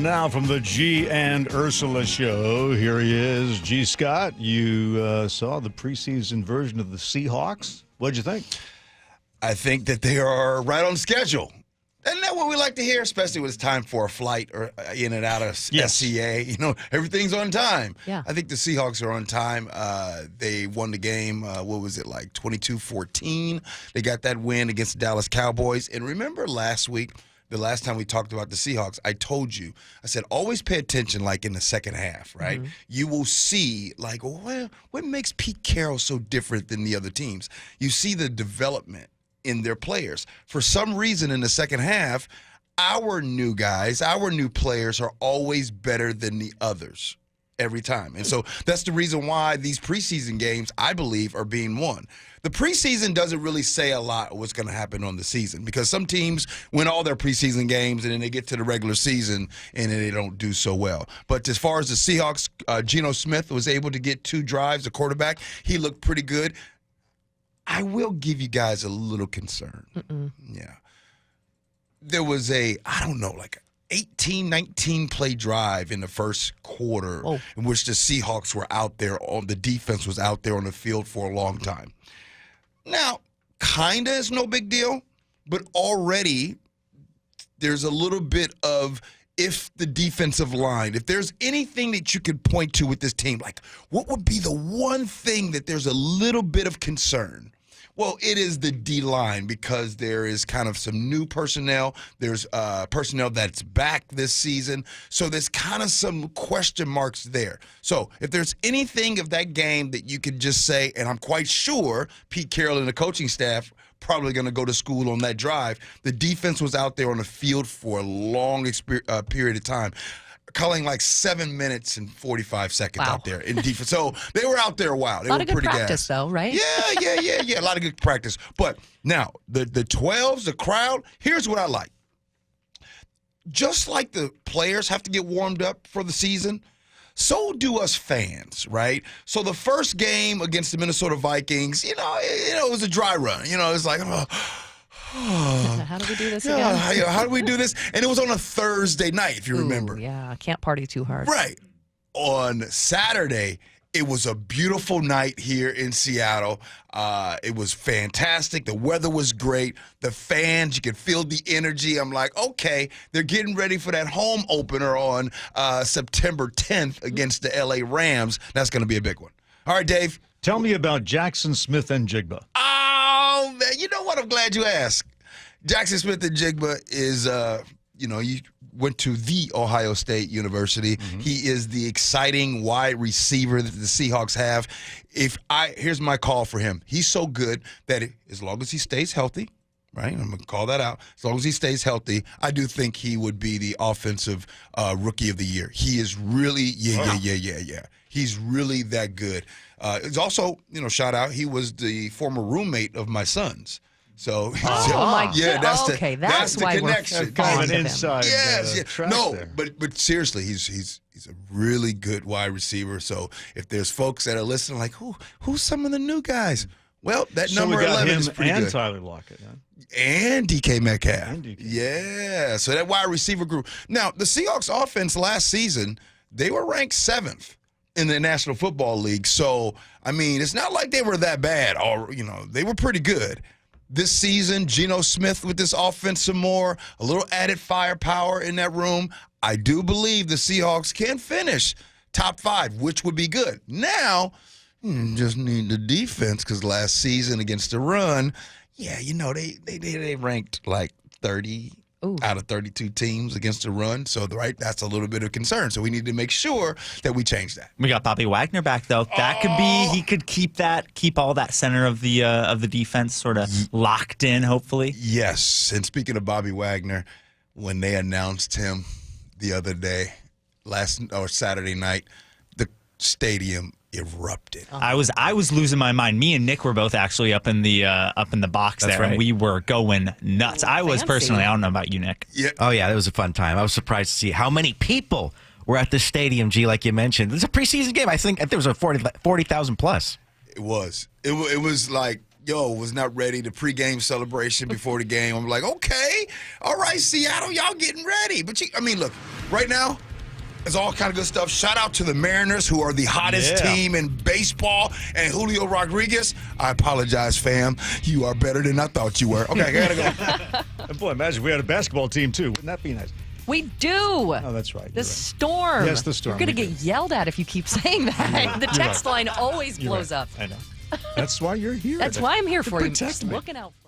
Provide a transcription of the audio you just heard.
Now from the G and Ursula show, here he is, G. Scott. You saw the preseason version of the Seahawks. What'd you think? I think that they are right on schedule. Isn't that what we like to hear, especially when it's time for a flight or in and out of SCA? You know, everything's on time. Yeah. I think the Seahawks are on time. They won the game, what was it, like 22-14? They got that win against the Dallas Cowboys. And remember last week, the last time we talked about the Seahawks, I told you, I said, always pay attention, like in the second half, right? Mm-hmm. You will see, like, well, what makes Pete Carroll so different than the other teams? You see the development in their players. For some reason, in the second half, our new guys, our new players are always better than the others every time. And so that's the reason why these preseason games, I believe, are being won. The preseason doesn't really say a lot of what's going to happen on the season because some teams win all their preseason games and then they get to the regular season and then they don't do so well. But as far as the Seahawks, Geno Smith was able to get 2 drives, the quarterback. He looked pretty good. I will give you guys a little concern. Yeah. There was like 18, 19 play drive in the first quarter in which the Seahawks were out there the defense was out there on the field for a long time. Now, kinda is no big deal, but already there's a little bit of if the defensive line, if there's anything that you could point to with this team, like what would be the one thing that there's a little bit of concern? Well, it is the D-line because there is kind of some new personnel. There's personnel that's back this season. So there's kind of some question marks there. So if there's anything of that game that you could just say, and I'm quite sure Pete Carroll and the coaching staff probably going to go to school on that drive, the defense was out there on the field for a long period of time. Calling like 7 minutes and 45 seconds out there in defense. So they were out there a while. They a lot were of good pretty practice, gassed. though, right? Yeah. A lot of good practice. But now, the 12s, the crowd, here's what I like. Just like the players have to get warmed up for the season, so do us fans, right? So the first game against the Minnesota Vikings, it was a dry run. It's like, how do we do this again? How do we do this? And it was on a Thursday night, if you remember. Yeah, can't party too hard. Right. On Saturday, it was a beautiful night here in Seattle. It was fantastic. The weather was great. The fans, you could feel the energy. I'm like, okay, they're getting ready for that home opener on September 10th against the LA Rams. That's going to be a big one. All right, Dave. Tell me about Jackson Smith and Jigba. Oh, man. You know what? I'm glad you asked. Jackson Smith and Jigba is, he went to the Ohio State University. Mm-hmm. He is the exciting wide receiver that the Seahawks have. Here's my call for him. He's so good that as long as he stays healthy, right? I'm going to call that out. As long as he stays healthy, I do think he would be the offensive rookie of the year. He is really, yeah. He's really that good. It's also, shout out, he was the former roommate of my son's. So, my yeah, God. That's the why connection. We're kind of an inside. Yes. No, but seriously, he's a really good wide receiver. So if there's folks that are listening, like who's some of the new guys? Well, that number 11 is pretty and good. Tyler Lockett, huh? And DK Metcalf. Yeah. So that wide receiver group. Now the Seahawks offense last season, they were ranked 7th in the National Football League. So I mean, it's not like they were that bad. Or they were pretty good. This season, Geno Smith with this offense some more, a little added firepower in that room. I do believe the Seahawks can finish top 5, which would be good. Now, just need the defense because last season against the run, they ranked like 30 out of 32 teams against the run. So, that's a little bit of concern. So we need to make sure that we change that. We got Bobby Wagner back, though. That could be, he could keep all that center of the defense sort of locked in, hopefully. Yes. And speaking of Bobby Wagner, when they announced him the other day, Saturday night, the stadium erupted. I was losing my mind. Me and Nick were both actually up in the box there, right. and we were going nuts. I was personally. I don't know about you, Nick. Yeah. Oh yeah, that was a fun time. I was surprised to see how many people were at the stadium. G, like you mentioned, it's a preseason game. I think there was a 40,000 plus. It was. It was like was not ready. The pregame celebration before the game. I'm like, okay, all right, Seattle, y'all getting ready. But look, right now, it's all kind of good stuff. Shout out to the Mariners, who are the hottest team in baseball, and Julio Rodriguez. I apologize, fam. You are better than I thought you were. Okay, I gotta go. And boy, imagine if we had a basketball team too. Wouldn't that be nice? We do. Oh, that's right. The You're right. storm. Yes, the storm. You're going to get yelled at if you keep saying that. The text line always You're blows right. up. I know. That's why you're here. That's why I'm here for you. protect Just me. looking out for you.